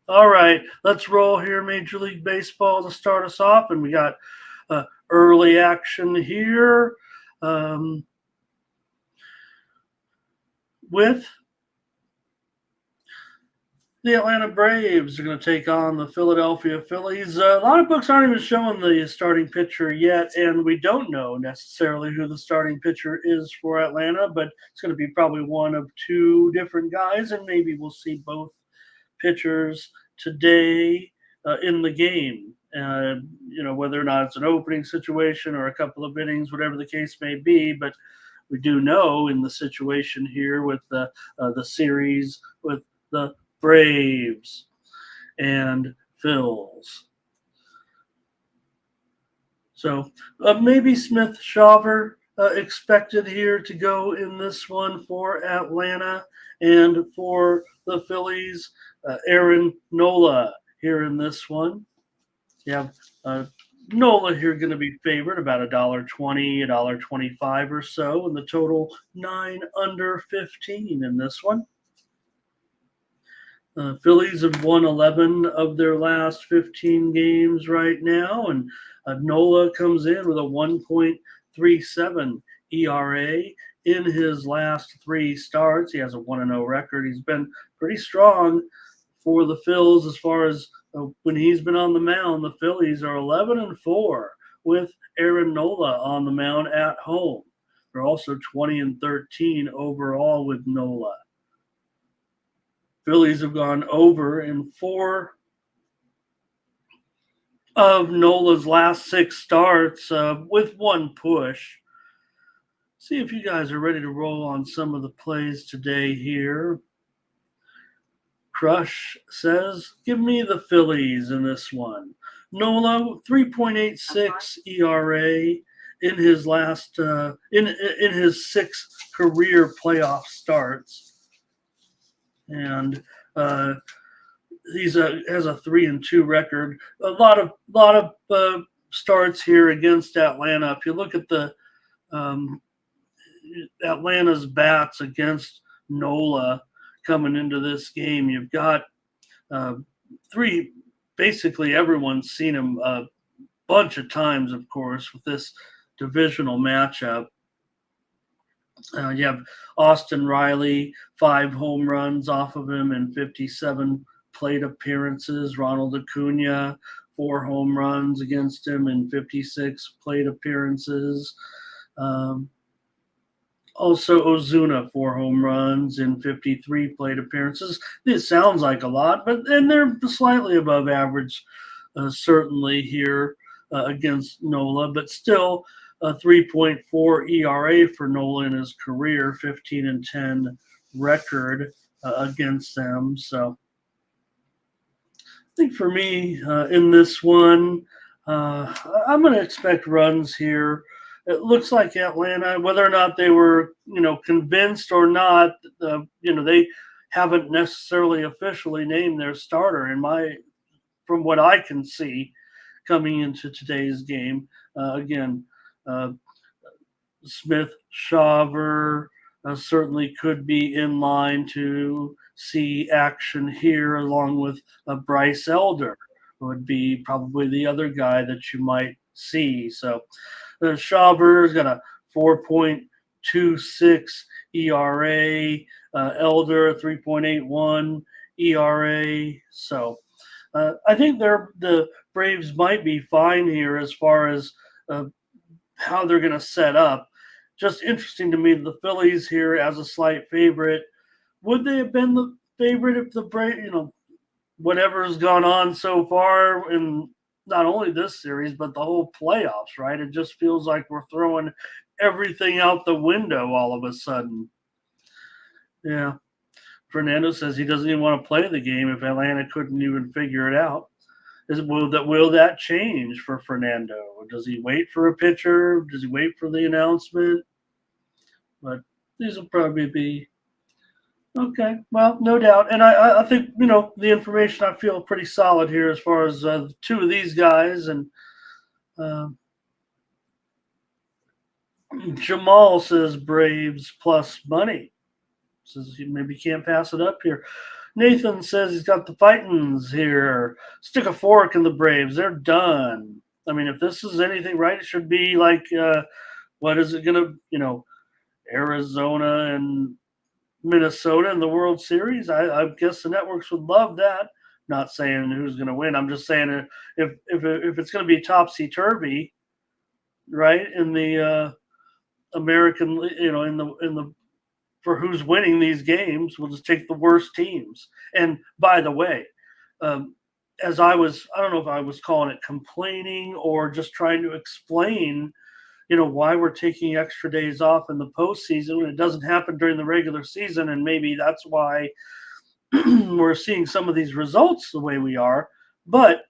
All right, let's roll here, Major League Baseball, to start us off. And we got early action here with the Atlanta Braves are going to take on the Philadelphia Phillies. A lot of books aren't even showing the starting pitcher yet, and we don't know necessarily who the starting pitcher is for Atlanta, but it's going to be probably one of two different guys, and maybe we'll see both pitchers today in the game. Whether or not it's an opening situation or a couple of innings, whatever the case may be, but we do know in the situation here with the series with the Braves and Phils. So maybe Smith Shawver expected here to go in this one for Atlanta, and for the Phillies, Aaron Nola here in this one. You have Nola here going to be favored about $1.20, $1.25 or so, and the total 9 under 15 in this one. Phillies have won 11 of their last 15 games right now, and Nola comes in with a 1.37 ERA in his last three starts. He has a 1-0 record. He's been pretty strong for the Phils as far as when he's been on the mound. The Phillies are 11-4 with Aaron Nola on the mound at home. They're also 20-13 overall with Nola. Phillies have gone over in 4 of Nola's last 6 starts with one push. See if you guys are ready to roll on some of the plays today here. Crush says, give me the Phillies in this one. Nola, 3.86 ERA in his last in his 6 career playoff starts. And he's has a 3-2 record. A lot of starts here against Atlanta. If you look at the Atlanta's bats against Nola coming into this game, you've got 3. Basically, everyone's seen him a bunch of times, of course, with this divisional matchup. You have Austin Riley, 5 home runs off of him in 57 plate appearances. Ronald Acuna, 4 home runs against him in 56 plate appearances. Also, Ozuna, 4 home runs in 53 plate appearances. It sounds like a lot, and they're slightly above average, certainly here against Nola, but still a 3.4 ERA for Nola in his career, 15-10 record against them. So I think for me in this one, I'm going to expect runs here. It looks like Atlanta, whether or not they were, convinced or not, they haven't necessarily officially named their starter. From what I can see, coming into today's game, again, Smith Shawver certainly could be in line to see action here, along with Bryce Elder, who would be probably the other guy that you might see. So Shawver's got a 4.26 ERA, Elder 3.81 ERA. So I think the Braves might be fine here as far as how they're going to set up. Just interesting to me, the Phillies here as a slight favorite. Would they have been the favorite if the Braves, whatever's gone on so far in not only this series, but the whole playoffs, right? It just feels like we're throwing everything out the window all of a sudden. Yeah. Fernando says he doesn't even want to play the game if Atlanta couldn't even figure it out. Will that change for Fernando? Does he wait for a pitcher? Does he wait for the announcement? But these will probably be okay. Well, no doubt, and I think the information I feel pretty solid here as far as 2 of these guys, and Jamal says Braves plus money. Says he maybe can't pass it up here. Nathan says he's got the Fightins here. Stick a fork in the Braves. They're done. I mean, if this is anything right, it should be like, what is it going to, Arizona and Minnesota in the World Series. I guess the networks would love that. Not saying who's going to win. I'm just saying if it's going to be topsy turvy, right, in the American, in the for who's winning these games, we'll just take the worst teams. And by the way, um, I don't know if I was calling it complaining or just trying to explain, why we're taking extra days off in the postseason when it doesn't happen during the regular season, and maybe that's why we're seeing some of these results the way we are. But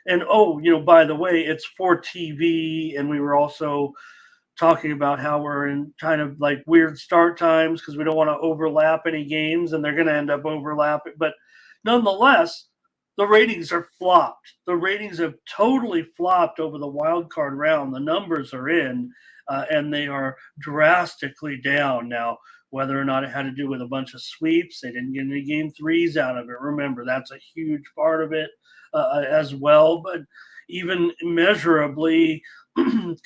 by the way, it's for TV, and we were also talking about how we're in kind of like weird start times because we don't want to overlap any games, and they're going to end up overlapping. But nonetheless, the ratings are flopped. The ratings have totally flopped over the wild card round. The numbers are in, and they are drastically down now. Whether or not it had to do with a bunch of sweeps, they didn't get any game threes out of it. Remember, that's a huge part of it as well. But even measurably,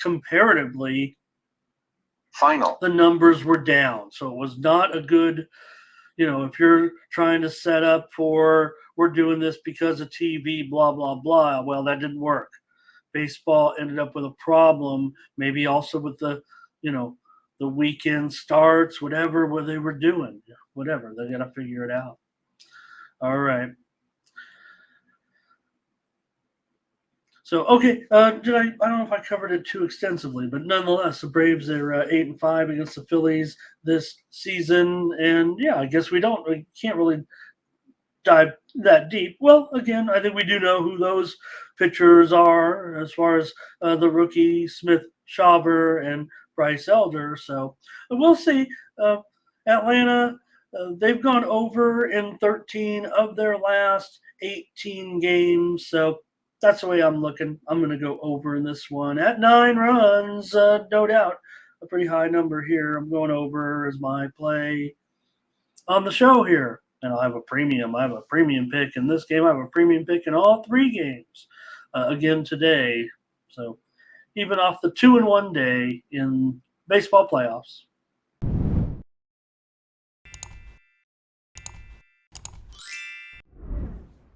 comparatively, the numbers were down. So it was not a good, if you're trying to set up for we're doing this because of TV, blah, blah, blah. Well, that didn't work. Baseball ended up with a problem, maybe also with the weekend starts, whatever they were doing. Whatever. They got to figure it out. All right. So okay, I don't know if I covered it too extensively, but nonetheless, the Braves are 8-5 against the Phillies this season, and yeah, I guess we can't really dive that deep. Well, again, I think we do know who those pitchers are as far as the rookie Smith Shawver and Bryce Elder. So we'll see. Atlanta, they've gone over in 13 of their last 18 games. So that's the way I'm looking. I'm going to go over in this one at 9 runs, no doubt. A pretty high number here. I'm going over as my play on the show here. And I'll have a premium. I have a premium pick in this game. I have a premium pick in all 3 games again today. So even off the 2-1 day in baseball playoffs.